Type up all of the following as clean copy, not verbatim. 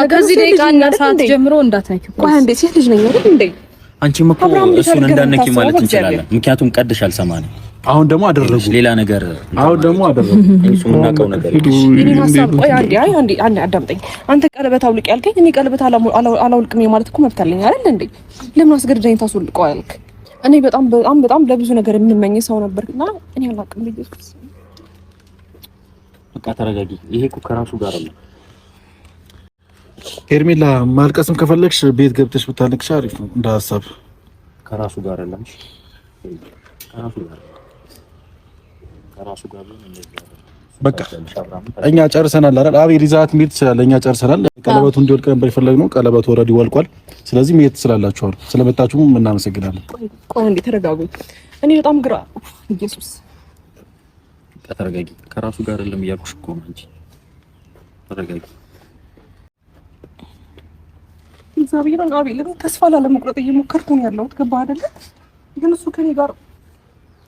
ከዚህ ደቂቃና ሰዓት ጀምሮ እንዳትነኪው። ቆይ አንዴ ሴት ልጅ ነኝ አይደል እንዴ? አንቺም እኮ እሱን እንዳነኪ ማለት እንችላለን። ምክንያቱም ቀድሽ አልሰማንም። አሁን ደግሞ አደረጉ ሌላ ነገር። አሁን ደግሞ አደረጉ እሱን እናቀው ነገር። እኔ ሐሳብ ቆይ አንዴ አዳምጠኝ። አንተ ቀለበት አውልቅ ያልከኝ እኔ ቀለበት አላውልቅም ማለት እኮ መብት አለኝ አይደል እንዴ? ለምን አስገድደኝ ታስወልቀው ያልክ? እኔ በጣም ለብዙ ነገር የምመኝ ሰው ነበርና እኔ አላውቅም። ልጅ በቃ ተረጋጊ። ይሄ እኮ ከራሱ ጋር አለ። ሄርሜላ ማልቀስም ከፈለግሽ ቤት ገብተሽ ብታለቅሽ አሪፍ ነው እንደ ሐሳብ። ከራሱ ጋር አይደለም። ከራሱ ጋር ነው እንደዚህ። በቃ እኛ ጨርሰናል አይደል? አቤል ይዛት መሄድ ትችላለህ። እኛ ጨርሰናል። ቀለበቱ እንዲወልቅ ነበር የፈለግነው። ቀለበቱ ኦልሬዲ ወልቋል። ስለዚህ መሄድ ትችላላችሁ። አሁን ስለመጣችሁም እናመሰግናለን። ቆይ እንዴ ተረጋጉ። እኔ በጣም ግራ ኢየሱስ። ተረጋጊ። ከራሱ ጋር አይደለም እያልኩሽ እኮ ነው እንጂ ተረጋጊ። እግዚአብሔርን አቤል ተስፋ ላለመቁረጥ እየሞከርኩኝ ያለሁት ገባህ አይደለ? ግን እሱ ከኔ ጋር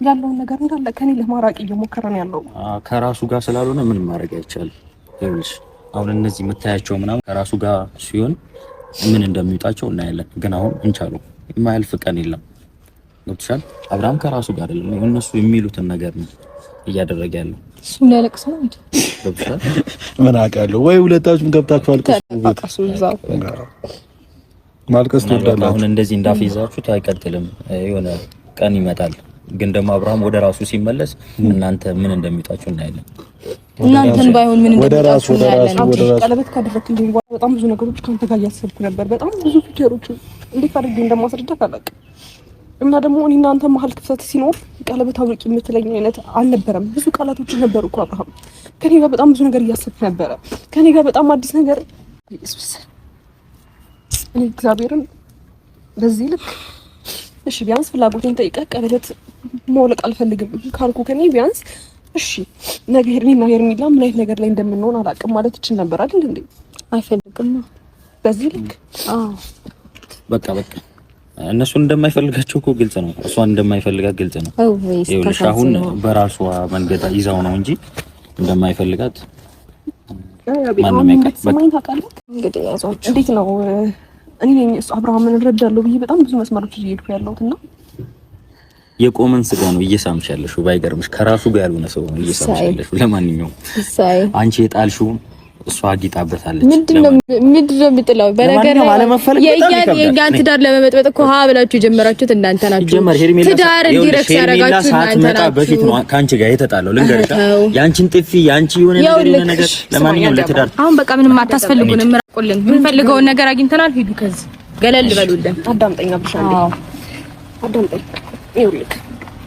ያለውን ነገር እንዳለ ከኔ ለማራቅ እየሞከረ ነው ያለው። ከራሱ ጋር ስላልሆነ ምንም ማድረግ አይቻልም። ይኸውልሽ አሁን እነዚህ የምታያቸው ምናምን ከራሱ ጋር ሲሆን ምን እንደሚወጣቸው እናያለን። ግን አሁን እንቻሉ የማያልፍ ቀን የለም። ገብቶሻል? አብርሃም ከራሱ ጋር አይደለም። እነሱ የሚሉትን ነገር ነው እያደረገ ያለው። እሱ ሊያለቅስ ነው እንዴ? ገብቶሻል? ምን አውቃለሁ። ወይ ሁለታችሁም ገብታችሁ አልቀሱ። ማልቀስ ትወዳላችሁ። አሁን እንደዚህ እንዳፈይዛችሁት አይቀጥልም። የሆነ ቀን ይመጣል። ግን ደግሞ አብርሃም ወደ ራሱ ሲመለስ እናንተ ምን እንደሚጣችሁ እናያለን። እናንተን ባይሆን ምን እንደሚጣችሁ እናያለን። ቀለበት ካደረክልኝ በኋላ በጣም ብዙ ነገሮች ካንተ ጋር እያሰብኩ ነበር። በጣም ብዙ ፊቸሮች እንዴት አድርጌ እንደማስረዳት አላውቅም። እና ደግሞ እኔ እናንተ መሀል ክፍተት ሲኖር ቀለበት አውልቂ የምትለኝ አይነት አልነበረም። ብዙ ቃላቶች ነበሩ እኮ አብርሃም። ከኔ ጋር በጣም ብዙ ነገር እያሰብክ ነበረ። ከኔ ጋር በጣም አዲስ ነገር ኢየሱስ። እኔ እግዚአብሔርን በዚህ ልክ እሺ ቢያንስ ፍላጎቴን ጠይቀህ ቀለበት መውለቅ አልፈልግም ካልኩ ከኔ ቢያንስ እሺ ነገ ሄርሜላ ምን አይነት ነገር ላይ እንደምንሆን አላውቅም ማለት እችል ነበር አይደል እንዴ? አይፈልግም በዚህ ልክ በቃ እነሱን እንደማይፈልጋቸው እኮ ግልጽ ነው። እሷን እንደማይፈልጋት ግልጽ ነው። ይኸውልሽ አሁን በራሷ መንገድ ይዛው ነው እንጂ እንደማይፈልጋት ማንም ያውቃል። እንግዲህ ያዟቸው። እንዴት ነው እኔ እሱ አብርሃምን እረዳለሁ ብዬ በጣም ብዙ መስመሮች እየሄድኩ ያለሁት እና የቆመን ስጋ ነው እየሳምሽ ያለሽው። ባይገርምሽ ከራሱ ጋር ያልሆነ ሰው ነው እየሳምሽ ያለሽው። ለማንኛውም አንቺ የጣልሽው እሷ አጊጣበታለች። ምንድነው የምጥለው? በነገር የእኛን ትዳር ለመመጥበጥ እኮ ሀ ብላችሁ የጀመራችሁት እናንተ ናችሁ። ትዳር እንዲረክስ ያደረጋችሁት እናንተ ናችሁ። በፊት ነው ከአንቺ ጋር የተጣለው። ልንገርሽ ያንቺን ጥፊ ያንቺ የሆነ ነገር ለማንኛውም ለትዳር አሁን በቃ ምንም አታስፈልጉንም። ምራቁልን። የምንፈልገውን ነገር አግኝተናል። ሂዱ ከዚህ ገለል በሉልን። አዳምጠኛ ብቻ አዳምጠኝ። ይኸውልህ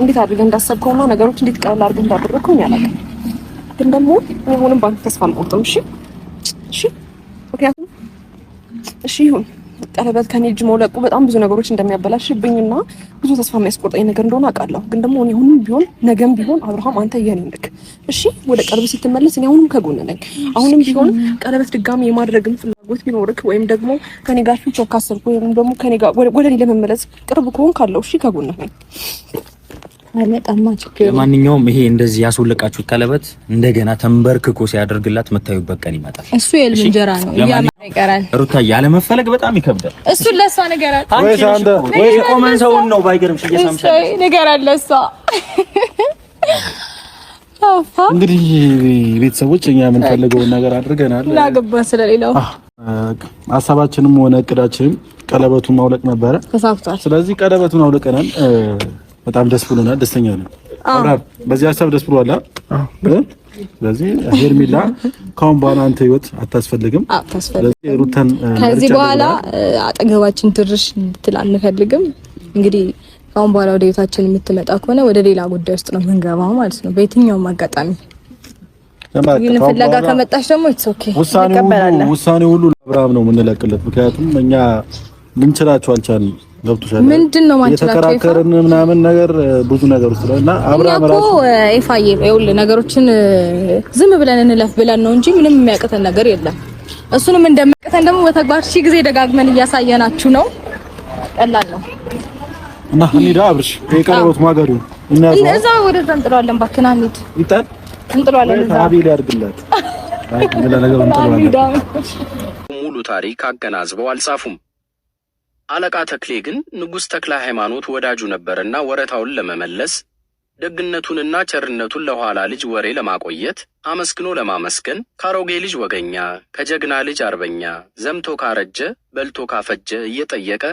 እንዴት አድርገህ እንዳሰብከውና ነገሮች እንዴት ቀላል አድርገህ እንዳደረግከው አላውቅም። ግን ደግሞ አሁንም ባንክ ተስፋ አልቆርጥም። እሺ ምክንያቱም እሺ ይሁን ቀለበት ከኔ እጅ መውለቁ በጣም ብዙ ነገሮች እንደሚያበላሽብኝና ብዙ ተስፋ የሚያስቆርጠኝ ነገር እንደሆነ አውቃለሁ። ግን ደግሞ እኔ አሁንም ቢሆን ነገም ቢሆን አብርሃም አንተ የኔ ነህ። እሺ ወደ ቀለበት ስትመለስ እኔ አሁንም ከጎን ነኝ። አሁንም ቢሆን ቀለበት ድጋሚ የማድረግም ፍላጎት ቢኖርክ ወይም ደግሞ ከኔ ጋር ፊት ካሰብኩ ወይም ደግሞ ከኔ ጋር ወደ እኔ ለመመለስ ቅርብ ከሆንክ ካለው እሺ ከጎን ነኝ። ለማንኛውም ይሄ እንደዚህ ያስወለቃችሁት ቀለበት እንደገና ተንበርክኮ ሲያደርግላት መታዩበት ቀን ይመጣል። እሱ የልጅ እንጀራ ነው ይቀራል። ሩታ ያለ መፈለግ በጣም ይከብዳል። እሱ ለሷ ነገራት ወይ የቆመን ሰውን ነው ባይገርምሽ እየሳምሻለሽ ነገራት ለሷ። እንግዲህ ቤተሰቦች እኛ የምንፈልገውን ነገር አድርገናል። ላገባ ስለሌላው ሀሳባችንም ሆነ እቅዳችንም ቀለበቱን ማውለቅ ነበረ፣ ተሳክቷል። ስለዚህ ቀለበቱን አውልቀናል። በጣም ደስ ብሎናል። ደስተኛ ነን። አብራር በዚህ ሀሳብ ደስ ብሏል። ስለዚህ ሄርሜላ ካሁን በኋላ አንተ ህይወት አታስፈልግም። ስለዚህ ሩታን ከዚህ በኋላ አጠገባችን ትርሽ እንድትል አንፈልግም። እንግዲህ ካሁን በኋላ ወደ ህይወታችን የምትመጣ ከሆነ ወደ ሌላ ጉዳይ ውስጥ ነው የምንገባው ማለት ነው። በየትኛውም አጋጣሚ ግን ፍለጋ ከመጣሽ ደግሞ ኢትስ ኦኬ ውሳኔ ሁሉ ለአብርሃም ነው የምንለቅለት። ምክንያቱም እኛ ልንችላቸው አልቻልንም። ገብቶሻል? ምንድነው ማንችላቸው የተከራከርን ምናምን ነገር ብዙ ነገር ውስጥ ነውና አብርሃም ራሱ ኤፋዬ ይኸውልህ ነገሮችን ዝም ብለን እንለፍ ብለን ነው እንጂ ምንም የሚያቀተን ነገር የለም። እሱንም እንደማቀተን ደግሞ በተግባር ሺ ጊዜ ደጋግመን እያሳየናችሁ ነው። ቀላል ነው እና ሀኒዳ አብርሽ የቀረበው ማገዱ እዛ ወደዛ እንጥለዋለን። ባክና እንሂድ እንጥለዋለን። እዛ አቤል ያድርግላት አይ ምን ነገር እንጥለዋለን። ሙሉ ታሪክ አገናዝበው አልጻፉም። አለቃ ተክሌ ግን ንጉሥ ተክለ ሃይማኖት ወዳጁ ነበርና ወረታውን ለመመለስ ደግነቱንና ቸርነቱን ለኋላ ልጅ ወሬ ለማቆየት አመስግኖ ለማመስገን ካሮጌ ልጅ ወገኛ፣ ከጀግና ልጅ አርበኛ፣ ዘምቶ ካረጀ በልቶ ካፈጀ እየጠየቀ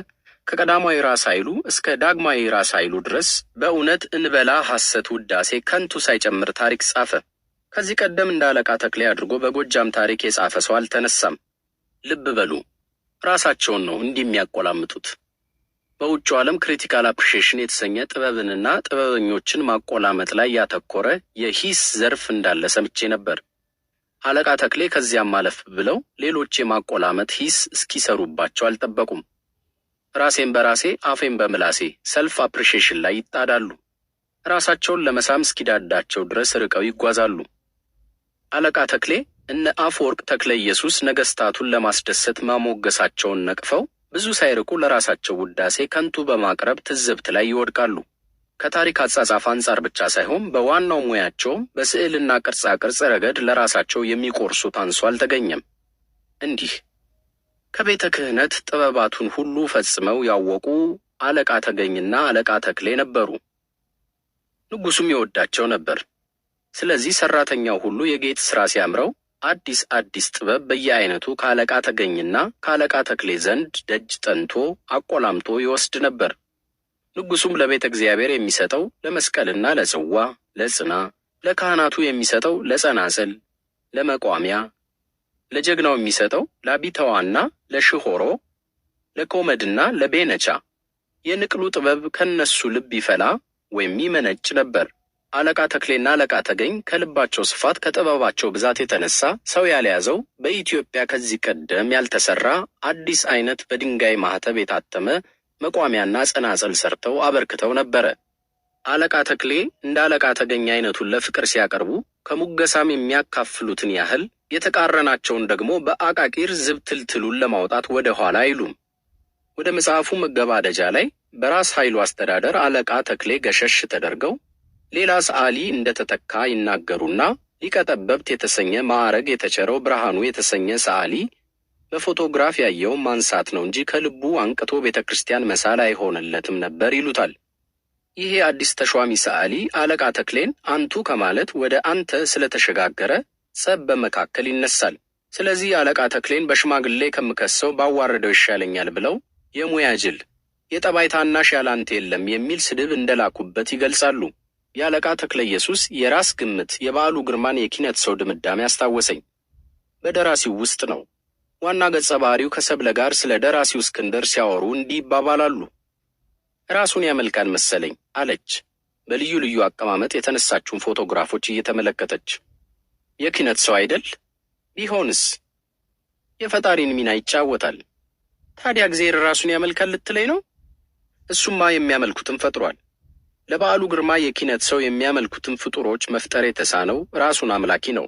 ከቀዳማዊ ራስ ኃይሉ እስከ ዳግማዊ ራስ ኃይሉ ድረስ በእውነት እንበላ ሐሰት ውዳሴ ከንቱ ሳይጨምር ታሪክ ጻፈ። ከዚህ ቀደም እንደ አለቃ ተክሌ አድርጎ በጎጃም ታሪክ የጻፈ ሰው አልተነሳም። ልብ በሉ፣ ራሳቸውን ነው እንዲህ የሚያቆላምጡት። በውጭው ዓለም ክሪቲካል አፕሪሺዬሽን የተሰኘ ጥበብንና ጥበበኞችን ማቆላመጥ ላይ ያተኮረ የሂስ ዘርፍ እንዳለ ሰምቼ ነበር። አለቃ ተክሌ ከዚያም አለፍ ብለው ሌሎች የማቆላመጥ ሂስ እስኪሰሩባቸው አልጠበቁም። ራሴን በራሴ አፌን በምላሴ ሰልፍ አፕሪሺዬሽን ላይ ይጣዳሉ። ራሳቸውን ለመሳም እስኪዳዳቸው ድረስ ርቀው ይጓዛሉ። አለቃ ተክሌ እነ አፈወርቅ ተክለ ኢየሱስ ነገስታቱን ለማስደሰት ማሞገሳቸውን ነቅፈው ብዙ ሳይርቁ ለራሳቸው ውዳሴ ከንቱ በማቅረብ ትዝብት ላይ ይወድቃሉ። ከታሪክ አጻጻፍ አንጻር ብቻ ሳይሆን በዋናው ሙያቸው በስዕልና ቅርጻ ቅርጽ ረገድ ለራሳቸው የሚቆርሱት አንሶ አልተገኘም። እንዲህ ከቤተ ክህነት ጥበባቱን ሁሉ ፈጽመው ያወቁ አለቃ ተገኝና አለቃ ተክሌ ነበሩ። ንጉሱም ይወዳቸው ነበር። ስለዚህ ሰራተኛው ሁሉ የጌጥ ሥራ ሲያምረው አዲስ ጥበብ በየአይነቱ ከአለቃ ተገኝና ከአለቃ ተክሌ ዘንድ ደጅ ጠንቶ አቆላምጦ ይወስድ ነበር። ንጉሱም ለቤተ እግዚአብሔር የሚሰጠው ለመስቀልና ለጽዋ፣ ለጽና፣ ለካህናቱ የሚሰጠው ለጸናጽል፣ ለመቋሚያ፣ ለጀግናው የሚሰጠው ለቢተዋና ለሽሆሮ፣ ለኮመድና ለቤነቻ የንቅሉ ጥበብ ከነሱ ልብ ይፈላ ወይም ይመነጭ ነበር። አለቃ ተክሌና አለቃ ተገኝ ከልባቸው ስፋት ከጥበባቸው ብዛት የተነሳ ሰው ያልያዘው በኢትዮጵያ ከዚህ ቀደም ያልተሰራ አዲስ አይነት በድንጋይ ማህተብ የታተመ መቋሚያና ጸናጽል ሰርተው አበርክተው ነበረ። አለቃ ተክሌ እንደ አለቃ ተገኝ አይነቱን ለፍቅር ሲያቀርቡ ከሙገሳም የሚያካፍሉትን ያህል የተቃረናቸውን ደግሞ በአቃቂር ዝብትልትሉን ለማውጣት ወደ ኋላ አይሉም። ወደ መጽሐፉ መገባደጃ ላይ በራስ ኃይሉ አስተዳደር አለቃ ተክሌ ገሸሽ ተደርገው ሌላ ሰዓሊ እንደተተካ ይናገሩና ሊቀ ጠበብት የተሰኘ ማዕረግ የተቸረው ብርሃኑ የተሰኘ ሰዓሊ በፎቶግራፍ ያየው ማንሳት ነው እንጂ ከልቡ አንቅቶ ቤተክርስቲያን መሳል አይሆንለትም ነበር ይሉታል። ይሄ አዲስ ተሿሚ ሰዓሊ አለቃ ተክሌን አንቱ ከማለት ወደ አንተ ስለተሸጋገረ ጸብ በመካከል ይነሳል። ስለዚህ አለቃ ተክሌን በሽማግሌ ከምከሰው ባዋረደው ይሻለኛል ብለው የሙያ ጅል የጠባይ ታናሽ ያላንተ የለም የሚል ስድብ እንደላኩበት ይገልጻሉ። የአለቃ ተክለ ኢየሱስ የራስ ግምት የበዓሉ ግርማን የኪነት ሰው ድምዳሜ አስታወሰኝ። በደራሲው ውስጥ ነው። ዋና ገጸ ባህሪው ከሰብለ ጋር ስለ ደራሲው እስክንድር ሲያወሩ እንዲህ ይባባላሉ። ራሱን ያመልካል መሰለኝ አለች፣ በልዩ ልዩ አቀማመጥ የተነሳችውን ፎቶግራፎች እየተመለከተች። የኪነት ሰው አይደል? ቢሆንስ የፈጣሪን ሚና ይጫወታል። ታዲያ እግዚአብሔር ራሱን ያመልካል ልትለኝ ነው? እሱማ የሚያመልኩትን ፈጥሯል። ለበዓሉ ግርማ የኪነት ሰው የሚያመልኩትን ፍጡሮች መፍጠር የተሳነው ራሱን አምላኪ ነው።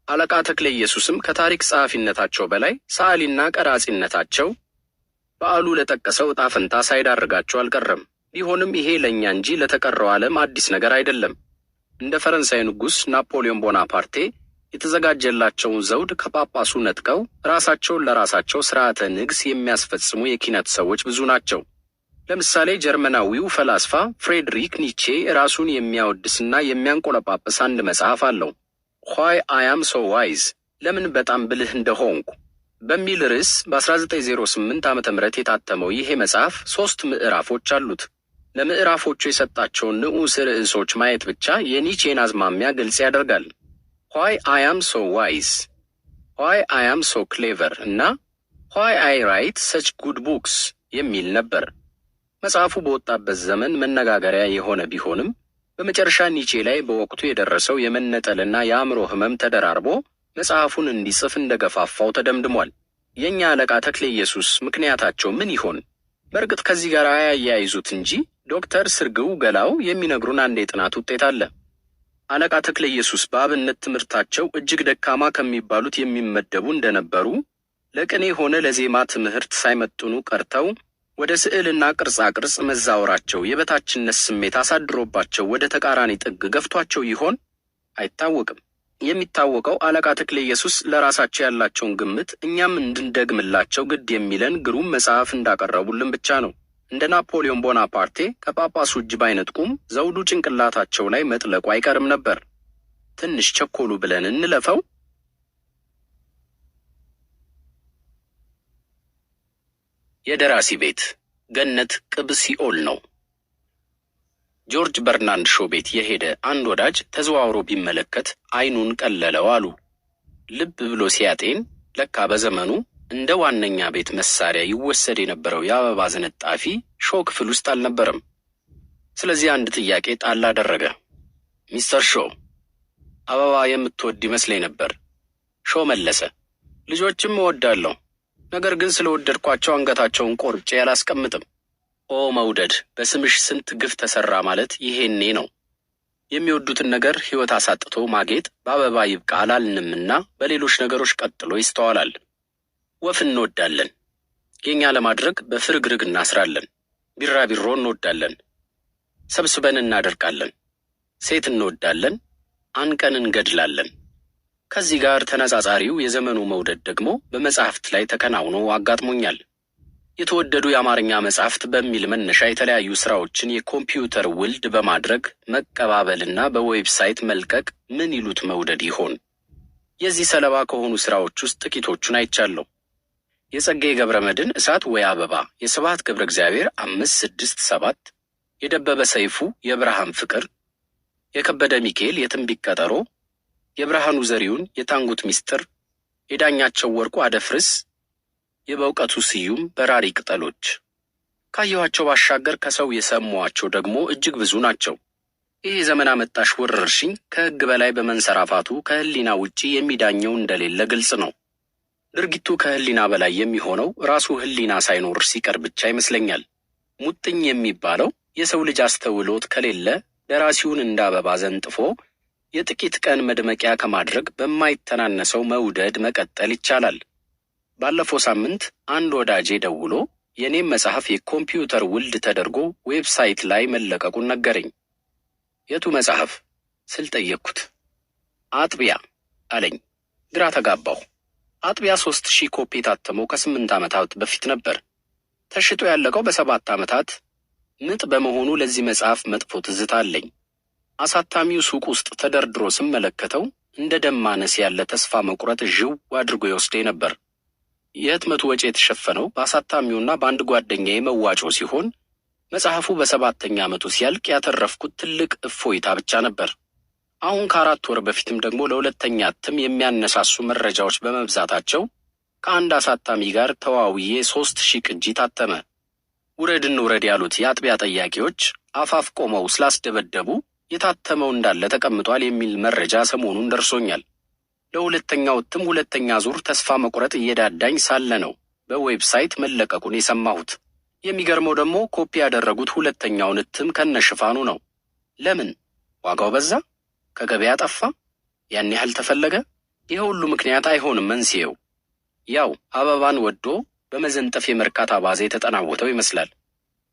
አለቃ ተክለ ኢየሱስም ከታሪክ ጸሐፊነታቸው በላይ ሰዓሊና ቀራጺነታቸው በዓሉ ለጠቀሰው ዕጣ ፈንታ ሳይዳርጋቸው አልቀረም። ቢሆንም ይሄ ለእኛ እንጂ ለተቀረው ዓለም አዲስ ነገር አይደለም። እንደ ፈረንሳይ ንጉሥ ናፖሊዮን ቦናፓርቴ የተዘጋጀላቸውን ዘውድ ከጳጳሱ ነጥቀው ራሳቸውን ለራሳቸው ሥርዓተ ንግስ የሚያስፈጽሙ የኪነት ሰዎች ብዙ ናቸው። ለምሳሌ ጀርመናዊው ፈላስፋ ፍሬድሪክ ኒቼ ራሱን የሚያወድስና የሚያንቆለጳጵስ አንድ መጽሐፍ አለው። Why I am so wise፣ ለምን በጣም ብልህ እንደሆንኩ በሚል ርዕስ በ1908 ዓ.ም የታተመው ይሄ መጽሐፍ 3 ምዕራፎች አሉት። ለምዕራፎቹ የሰጣቸውን ንዑስ ርዕሶች ማየት ብቻ የኒቼን አዝማሚያ ግልጽ ያደርጋል። Why I am so wise፣ Why I am so clever እና Why I write such good books የሚል ነበር። መጽሐፉ በወጣበት ዘመን መነጋገሪያ የሆነ ቢሆንም በመጨረሻ ኒቼ ላይ በወቅቱ የደረሰው የመነጠልና የአእምሮ ህመም ተደራርቦ መጽሐፉን እንዲጽፍ እንደገፋፋው ተደምድሟል። የኛ አለቃ ተክለ ኢየሱስ ምክንያታቸው ምን ይሆን? በእርግጥ ከዚህ ጋር አያይዙት እንጂ ዶክተር ስርግው ገላው የሚነግሩን አንድ የጥናት ውጤት አለ። አለቃ ተክለ ኢየሱስ በአብነት ትምህርታቸው እጅግ ደካማ ከሚባሉት የሚመደቡ እንደነበሩ፣ ለቅኔ ሆነ ለዜማ ትምህርት ሳይመጥኑ ቀርተው ወደ ስዕልና ቅርጻ ቅርጽ መዛወራቸው የበታችነት ስሜት አሳድሮባቸው ወደ ተቃራኒ ጥግ ገፍቷቸው ይሆን? አይታወቅም። የሚታወቀው አለቃ ተክለ ኢየሱስ ለራሳቸው ያላቸውን ግምት እኛም እንድንደግምላቸው ግድ የሚለን ግሩም መጽሐፍ እንዳቀረቡልን ብቻ ነው። እንደ ናፖሊዮን ቦናፓርቴ ከጳጳሱ እጅ ባይነጥቁም ዘውዱ ጭንቅላታቸው ላይ መጥለቁ አይቀርም ነበር። ትንሽ ቸኮሉ ብለን እንለፈው። የደራሲ ቤት ገነት ቅብ ሲኦል ነው። ጆርጅ በርናንድ ሾው ቤት የሄደ አንድ ወዳጅ ተዘዋውሮ ቢመለከት አይኑን ቀለለው አሉ። ልብ ብሎ ሲያጤን ለካ በዘመኑ እንደ ዋነኛ ቤት መሳሪያ ይወሰድ የነበረው የአበባ ዝንጣፊ ሾው ክፍል ውስጥ አልነበረም። ስለዚህ አንድ ጥያቄ ጣል አደረገ። ሚስተር ሾው አበባ የምትወድ ይመስለኝ ነበር። ሾው መለሰ፣ ልጆችም እወዳለሁ፣ ነገር ግን ስለወደድኳቸው አንገታቸውን ቆርጬ አላስቀምጥም። ኦ መውደድ፣ በስምሽ ስንት ግፍ ተሰራ ማለት ይሄኔ ነው። የሚወዱትን ነገር ሕይወት አሳጥቶ ማጌጥ በአበባ ይብቃ አላልንምና በሌሎች ነገሮች ቀጥሎ ይስተዋላል። ወፍ እንወዳለን፣ የኛ ለማድረግ በፍርግርግ እናስራለን። ቢራቢሮ እንወዳለን፣ ሰብስበን እናደርቃለን። ሴት እንወዳለን፣ አንቀን እንገድላለን። ከዚህ ጋር ተነጻጻሪው የዘመኑ መውደድ ደግሞ በመጽሐፍት ላይ ተከናውኖ አጋጥሞኛል። የተወደዱ የአማርኛ መጽሐፍት በሚል መነሻ የተለያዩ ስራዎችን የኮምፒውተር ውልድ በማድረግ መቀባበልና በዌብሳይት መልቀቅ ምን ይሉት መውደድ ይሆን? የዚህ ሰለባ ከሆኑ ስራዎች ውስጥ ጥቂቶቹን አይቻለሁ። የጸጋዬ ገብረመድኅን እሳት ወይ አበባ፣ የስብሐት ገብረ እግዚአብሔር 567፣ የደበበ ሰይፉ የብርሃን ፍቅር፣ የከበደ ሚካኤል የትንቢት ቀጠሮ፣ የብርሃኑ ዘሪሁን የታንጉት ሚስጥር፣ የዳኛቸው ወርቁ አደፍርስ፣ የበእውቀቱ ስዩም በራሪ ቅጠሎች። ካየኋቸው ባሻገር ከሰው የሰሟቸው ደግሞ እጅግ ብዙ ናቸው። ይህ ዘመን አመጣሽ ወረርሽኝ ከሕግ በላይ በመንሰራፋቱ ከህሊና ውጪ የሚዳኘው እንደሌለ ግልጽ ነው። ድርጊቱ ከህሊና በላይ የሚሆነው ራሱ ህሊና ሳይኖር ሲቀር ብቻ ይመስለኛል። ሙጥኝ የሚባለው የሰው ልጅ አስተውሎት ከሌለ ደራሲውን እንደ አበባ ዘንጥፎ የጥቂት ቀን መድመቂያ ከማድረግ በማይተናነሰው መውደድ መቀጠል ይቻላል። ባለፈው ሳምንት አንድ ወዳጄ ደውሎ የኔም መጽሐፍ የኮምፒውተር ውልድ ተደርጎ ዌብሳይት ላይ መለቀቁን ነገረኝ። የቱ መጽሐፍ ስል ጠየቅኩት። አጥቢያ አለኝ። ግራ ተጋባሁ። አጥቢያ 3000 ኮፒ ታተመው ከ8 ዓመታት በፊት ነበር። ተሽጦ ያለቀው በ7 ዓመታት ምጥ በመሆኑ ለዚህ መጽሐፍ መጥፎ ትዝታ አለኝ። አሳታሚው ሱቅ ውስጥ ተደርድሮ ስመለከተው እንደ ደም ማነስ ያለ ተስፋ መቁረጥ ዥው አድርጎ ይወስደኝ ነበር። የህትመቱ ወጪ የተሸፈነው በአሳታሚውና በአንድ ጓደኛዬ መዋጮ ሲሆን መጽሐፉ በ7ኛ ዓመቱ ሲያልቅ ያተረፍኩት ትልቅ እፎይታ ብቻ ነበር። አሁን ከ4 ወር በፊትም ደግሞ ለሁለተኛ እትም የሚያነሳሱ መረጃዎች በመብዛታቸው ከአንድ አሳታሚ ጋር ተዋውዬ 3000 ቅጂ ታተመ። ውረድ እንውረድ ያሉት የአጥቢያ ጠያቂዎች አፋፍ ቆመው ስላስደበደቡ የታተመው እንዳለ ተቀምጧል የሚል መረጃ ሰሞኑን ደርሶኛል። ለሁለተኛው እትም ሁለተኛ ዙር ተስፋ መቁረጥ እየዳዳኝ ሳለ ነው በዌብሳይት መለቀቁን የሰማሁት። የሚገርመው ደግሞ ኮፒ ያደረጉት ሁለተኛውን እትም ከነሽፋኑ ነው። ለምን? ዋጋው በዛ? ከገበያ ጠፋ? ያን ያህል ተፈለገ? ይህ ሁሉ ምክንያት አይሆንም መንስኤው። ያው አበባን ወዶ በመዘንጠፍ የመርካታ ባዜ የተጠናወተው ይመስላል።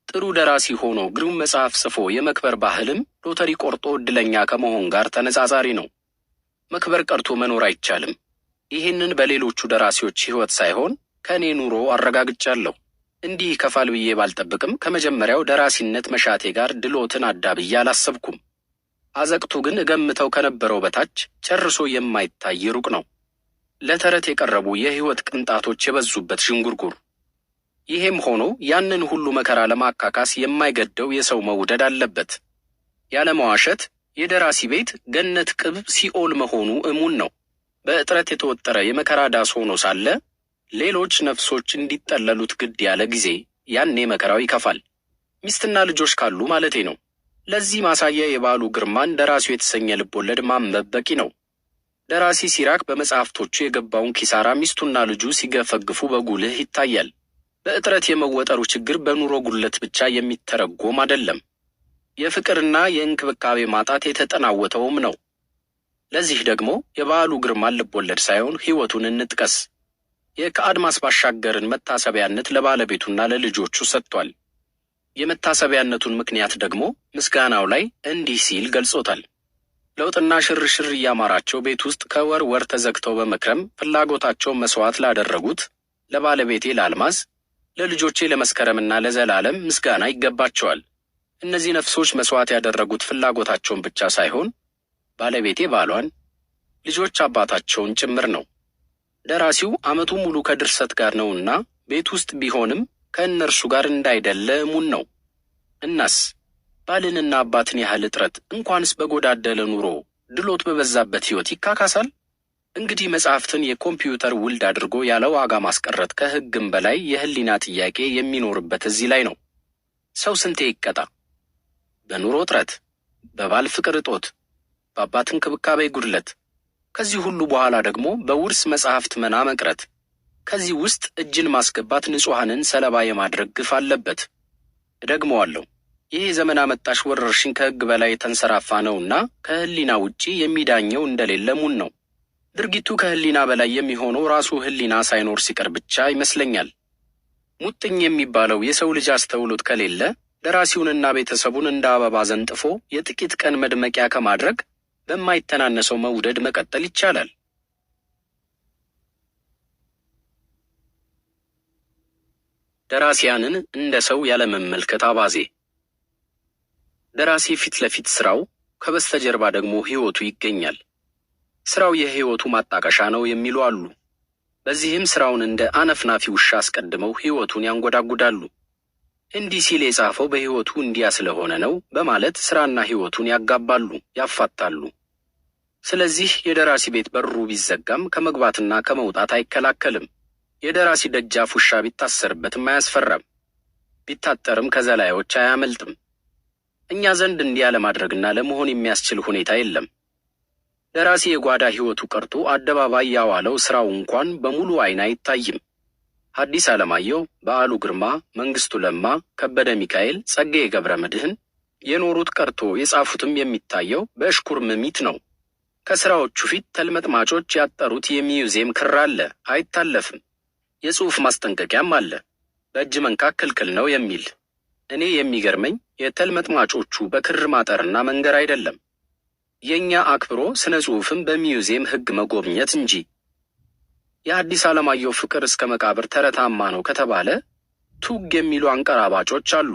ጥሩ ደራሲ ሆኖ ግሩም መጽሐፍ ጽፎ የመክበር ባህልም ሎተሪ ቆርጦ እድለኛ ከመሆን ጋር ተነጻጻሪ ነው። መክበር ቀርቶ መኖር አይቻልም። ይህንን በሌሎቹ ደራሲዎች ሕይወት ሳይሆን ከእኔ ኑሮ አረጋግጫለሁ። እንዲህ ከፋል ብዬ ባልጠብቅም ከመጀመሪያው ደራሲነት መሻቴ ጋር ድሎትን አዳብዬ አላሰብኩም። አዘቅቱ ግን እገምተው ከነበረው በታች ጨርሶ የማይታይ ሩቅ ነው። ለተረት የቀረቡ የሕይወት ቅንጣቶች የበዙበት ዥንጉርጉር። ይሄም ሆኖ ያንን ሁሉ መከራ ለማካካስ የማይገደው የሰው መውደድ አለበት። ያለመዋሸት የደራሲ ቤት ገነት ቅብ ሲኦል መሆኑ እሙን ነው። በእጥረት የተወጠረ የመከራ ዳስ ሆኖ ሳለ ሌሎች ነፍሶች እንዲጠለሉት ግድ ያለ ጊዜ ያኔ መከራው ይከፋል። ሚስትና ልጆች ካሉ ማለቴ ነው። ለዚህ ማሳያ የበዓሉ ግርማን ደራሲው የተሰኘ ልቦለድ ማንበብ በቂ ነው። ደራሲ ሲራክ በመጽሐፍቶቹ የገባውን ኪሳራ ሚስቱና ልጁ ሲገፈግፉ በጉልህ ይታያል። በእጥረት የመወጠሩ ችግር በኑሮ ጉድለት ብቻ የሚተረጎም አይደለም። የፍቅርና የእንክብካቤ ማጣት የተጠናወተውም ነው። ለዚህ ደግሞ የበዓሉ ግርማን ልቦለድ ሳይሆን ሕይወቱን እንጥቀስ። የከአድማስ ባሻገርን መታሰቢያነት ለባለቤቱና ለልጆቹ ሰጥቷል። የመታሰቢያነቱን ምክንያት ደግሞ ምስጋናው ላይ እንዲህ ሲል ገልጾታል። ለውጥና ሽርሽር እያማራቸው ቤት ውስጥ ከወር ወር ተዘግተው በመክረም ፍላጎታቸውን መስዋዕት ላደረጉት ለባለቤቴ ለአልማዝ፣ ለልጆቼ ለመስከረምና ለዘላለም ምስጋና ይገባቸዋል። እነዚህ ነፍሶች መስዋዕት ያደረጉት ፍላጎታቸውን ብቻ ሳይሆን ባለቤቴ ባሏን፣ ልጆች አባታቸውን ጭምር ነው። ደራሲው ዓመቱን ሙሉ ከድርሰት ጋር ነውና ቤት ውስጥ ቢሆንም ከእነርሱ ጋር እንዳይደለ እሙን ነው። እናስ ባልንና አባትን ያህል እጥረት እንኳንስ በጎዳደለ ኑሮ ድሎት በበዛበት ሕይወት ይካካሳል? እንግዲህ መጽሐፍትን የኮምፒውተር ውልድ አድርጎ ያለ ዋጋ ማስቀረት ከሕግም በላይ የህሊና ጥያቄ የሚኖርበት እዚህ ላይ ነው። ሰው ስንቴ ይቀጣ? በኑሮ እጥረት፣ በባል ፍቅር እጦት፣ በአባት እንክብካቤ ጉድለት፣ ከዚህ ሁሉ በኋላ ደግሞ በውርስ መጽሐፍት መና መቅረት። ከዚህ ውስጥ እጅን ማስገባት ንጹሐንን ሰለባ የማድረግ ግፍ አለበት። እደግመዋለሁ፣ ይህ ዘመን አመጣሽ ወረርሽኝ ከሕግ በላይ የተንሰራፋ ነውና ከህሊና ውጪ የሚዳኘው እንደሌለ ሙን ነው። ድርጊቱ ከህሊና በላይ የሚሆነው ራሱ ህሊና ሳይኖር ሲቀር ብቻ ይመስለኛል። ሙጥኝ የሚባለው የሰው ልጅ አስተውሎት ከሌለ ደራሲውንና ቤተሰቡን እንደ አበባ ዘንጥፎ የጥቂት ቀን መድመቂያ ከማድረግ በማይተናነሰው መውደድ መቀጠል ይቻላል። ደራሲያንን እንደ ሰው ያለመመልከት አባዜ። ደራሲ ፊት ለፊት ስራው፣ ከበስተጀርባ ደግሞ ህይወቱ ይገኛል። ስራው የህይወቱ ማጣቀሻ ነው የሚሉ አሉ። በዚህም ስራውን እንደ አነፍናፊ ውሻ አስቀድመው ህይወቱን ያንጎዳጉዳሉ። እንዲህ ሲል የጻፈው በህይወቱ እንዲያ ስለሆነ ነው በማለት ስራና ህይወቱን ያጋባሉ፣ ያፋታሉ። ስለዚህ የደራሲ ቤት በሩ ቢዘጋም ከመግባትና ከመውጣት አይከላከልም። የደራሲ ደጃፍ ውሻ ቢታሰርበትም አያስፈራም፣ ቢታጠርም ከዘላዮች አያመልጥም። እኛ ዘንድ እንዲያ ለማድረግና ለመሆን የሚያስችል ሁኔታ የለም። ደራሲ የጓዳ ህይወቱ ቀርቶ አደባባይ ያዋለው ስራው እንኳን በሙሉ አይን አይታይም። ሐዲስ ዓለማየሁ፣ በዓሉ ግርማ፣ መንግስቱ ለማ፣ ከበደ ሚካኤል፣ ጸጋዬ ገብረ መድኅን የኖሩት ቀርቶ የጻፉትም የሚታየው በእሽኩርምሚት ነው። ከስራዎቹ ፊት ተልመጥማጮች ያጠሩት የሚውዚየም ክር አለ፣ አይታለፍም። የጽሑፍ ማስጠንቀቂያም አለ፣ በእጅ መንካት ክልክል ነው የሚል። እኔ የሚገርመኝ የተልመጥማጮቹ በክር ማጠርና መንገር አይደለም፣ የኛ አክብሮ ስነ ጽሑፍን በሚውዚየም ሕግ መጎብኘት እንጂ። የሐዲስ ዓለማየሁ ፍቅር እስከ መቃብር ተረታማ ነው ከተባለ ቱግ የሚሉ አንቀራባጮች አሉ።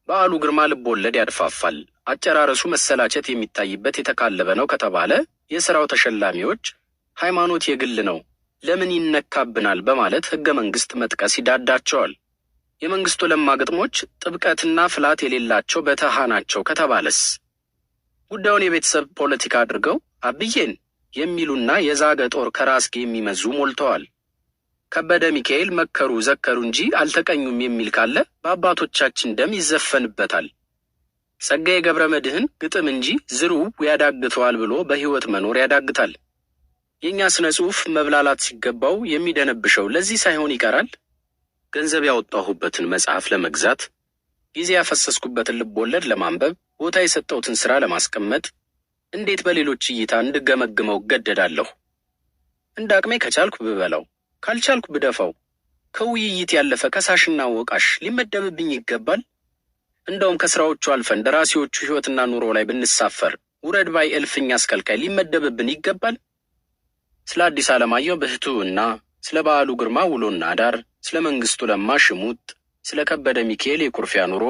በዓሉ ግርማ ልብ ወለድ ያድፋፋል፣ አጨራረሱ መሰላቸት የሚታይበት የተካለበ ነው ከተባለ የሥራው ተሸላሚዎች ሃይማኖት የግል ነው፣ ለምን ይነካብናል በማለት ሕገ መንግሥት መጥቀስ ይዳዳቸዋል። የመንግስቱ ለማ ግጥሞች ጥብቀትና ፍላት የሌላቸው በተሃ ናቸው ከተባለስ? ጉዳዩን የቤተሰብ ፖለቲካ አድርገው አብዬን የሚሉና የዛገ ጦር ከራስጌ የሚመዙ ሞልተዋል። ከበደ ሚካኤል መከሩ ዘከሩ እንጂ አልተቀኙም የሚል ካለ በአባቶቻችን ደም ይዘፈንበታል። ጸጋዬ ገብረ መድኅን ግጥም እንጂ ዝርው ያዳግተዋል ብሎ በሕይወት መኖር ያዳግታል። የእኛ ስነ ጽሑፍ መብላላት ሲገባው የሚደነብሸው ለዚህ ሳይሆን ይቀራል። ገንዘብ ያወጣሁበትን መጽሐፍ ለመግዛት፣ ጊዜ ያፈሰስኩበትን ልብ ወለድ ለማንበብ፣ ቦታ የሰጠሁትን ሥራ ለማስቀመጥ እንዴት በሌሎች እይታ እንድገመግመው እገደዳለሁ? እንደ አቅሜ ከቻልኩ ብበላው፣ ካልቻልኩ ብደፋው፣ ከውይይት ያለፈ ከሳሽና ወቃሽ ሊመደብብኝ ይገባል? እንደውም ከሥራዎቹ አልፈን ደራሲዎቹ ሕይወትና ኑሮ ላይ ብንሳፈር ውረድ ባይ እልፍኝ አስከልካይ ሊመደብብን ይገባል? ስለ ሐዲስ ዓለማየሁ ብሕትውና፣ ስለ በዓሉ ግርማ ውሎና አዳር፣ ስለ መንግስቱ ለማ ሽሙጥ፣ ስለ ከበደ ሚካኤል የኩርፊያ ኑሮ፣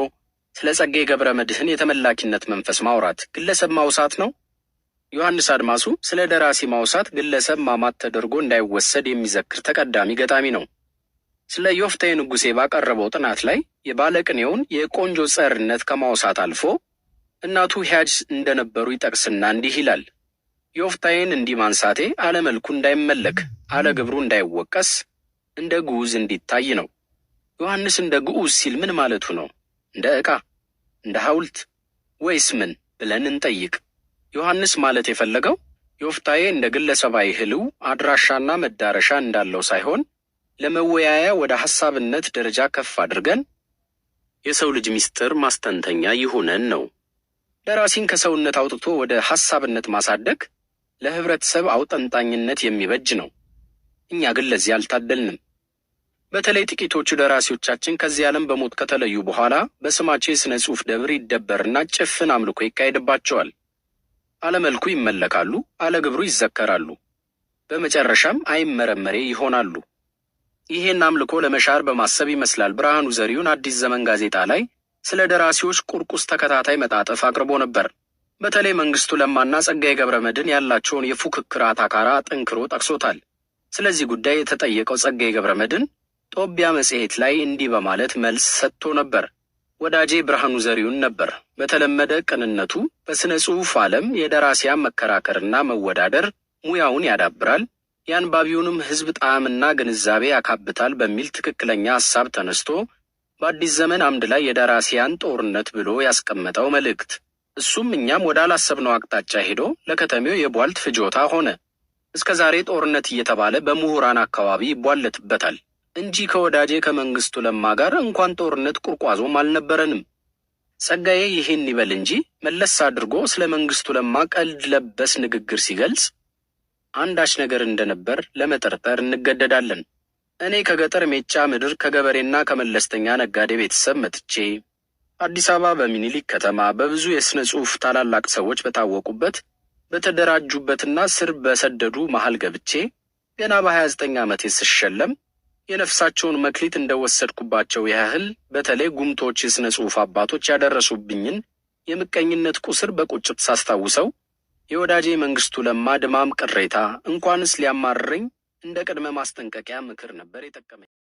ስለ ጸጋዬ ገብረ መድኅን የተመላኪነት መንፈስ ማውራት ግለሰብ ማውሳት ነው? ዮሐንስ አድማሱ ስለ ደራሲ ማውሳት ግለሰብ ማማት ተደርጎ እንዳይወሰድ የሚዘክር ተቀዳሚ ገጣሚ ነው። ስለ ዮፍታሔ ንጉሴ ባቀረበው ጥናት ላይ የባለቅኔውን የቆንጆ ጸርነት ከማውሳት አልፎ እናቱ ሕያጅ እንደነበሩ ይጠቅስና እንዲህ ይላል። ዮፍታሔን እንዲህ ማንሳቴ አለመልኩ እንዳይመለክ፣ አለግብሩ እንዳይወቀስ፣ እንደ ግዑዝ እንዲታይ ነው። ዮሐንስ እንደ ግዑዝ ሲል ምን ማለቱ ነው? እንደ ዕቃ፣ እንደ ሐውልት ወይስ ምን ብለን እንጠይቅ። ዮሐንስ ማለት የፈለገው ዮፍታሔ እንደ ግለሰባዊ ህልው አድራሻና መዳረሻ እንዳለው ሳይሆን ለመወያያ ወደ ሐሳብነት ደረጃ ከፍ አድርገን የሰው ልጅ ምስጢር ማስተንተኛ ይሁነን ነው። ደራሲን ከሰውነት አውጥቶ ወደ ሐሳብነት ማሳደግ ለህብረተሰብ አውጠንጣኝነት የሚበጅ ነው። እኛ ግን ለዚህ አልታደልንም። በተለይ ጥቂቶቹ ደራሲዎቻችን ከዚህ ዓለም በሞት ከተለዩ በኋላ በስማቸው የሥነ ጽሑፍ ደብር ይደበርና ጭፍን አምልኮ ይካሄድባቸዋል። አለመልኩ ይመለካሉ፣ አለግብሩ ይዘከራሉ፣ በመጨረሻም አይመረመሬ ይሆናሉ። ይሄን አምልኮ ለመሻር በማሰብ ይመስላል ብርሃኑ ዘሪሁን አዲስ ዘመን ጋዜጣ ላይ ስለ ደራሲዎች ቁርቁስ ተከታታይ መጣጥፍ አቅርቦ ነበር። በተለይ መንግስቱ ለማና ጸጋዬ ገብረመድህን ያላቸውን የፉክክር አታካራ ጠንክሮ ጠቅሶታል። ስለዚህ ጉዳይ የተጠየቀው ጸጋዬ ገብረመድህን ጦቢያ መጽሔት ላይ እንዲህ በማለት መልስ ሰጥቶ ነበር። ወዳጄ ብርሃኑ ዘሪሁን ነበር። በተለመደ ቅንነቱ በስነ ጽሑፍ ዓለም የደራሲያን መከራከርና መወዳደር ሙያውን ያዳብራል፣ የአንባቢውንም ሕዝብ ጣዕምና ግንዛቤ ያካብታል በሚል ትክክለኛ ሐሳብ ተነስቶ በአዲስ ዘመን አምድ ላይ የደራሲያን ጦርነት ብሎ ያስቀመጠው መልእክት እሱም እኛም ወዳላሰብነው አቅጣጫ ሄዶ ለከተሜው የቧልት ፍጆታ ሆነ። እስከ ዛሬ ጦርነት እየተባለ በምሁራን አካባቢ ይቧለትበታል እንጂ ከወዳጄ ከመንግስቱ ለማ ጋር እንኳን ጦርነት ቁርቋዞም አልነበረንም። ጸጋዬ ይህን ይበል እንጂ መለስ አድርጎ ስለ መንግስቱ ለማ ቀልድ ለበስ ንግግር ሲገልጽ አንዳች ነገር እንደነበር ለመጠርጠር እንገደዳለን። እኔ ከገጠር ሜጫ ምድር ከገበሬና ከመለስተኛ ነጋዴ ቤተሰብ መጥቼ አዲስ አበባ በሚኒሊክ ከተማ በብዙ የሥነ ጽሑፍ ታላላቅ ሰዎች በታወቁበት በተደራጁበትና ስር በሰደዱ መሃል ገብቼ ገና በ29 ዓመቴ ስሸለም የነፍሳቸውን መክሊት እንደወሰድኩባቸው ያህል በተለይ ጉምቶች የሥነ ጽሑፍ አባቶች ያደረሱብኝን የምቀኝነት ቁስር በቁጭት ሳስታውሰው የወዳጄ መንግስቱ ለማ ድማም ቅሬታ እንኳንስ ሊያማርረኝ እንደ ቅድመ ማስጠንቀቂያ ምክር ነበር የጠቀመኝ።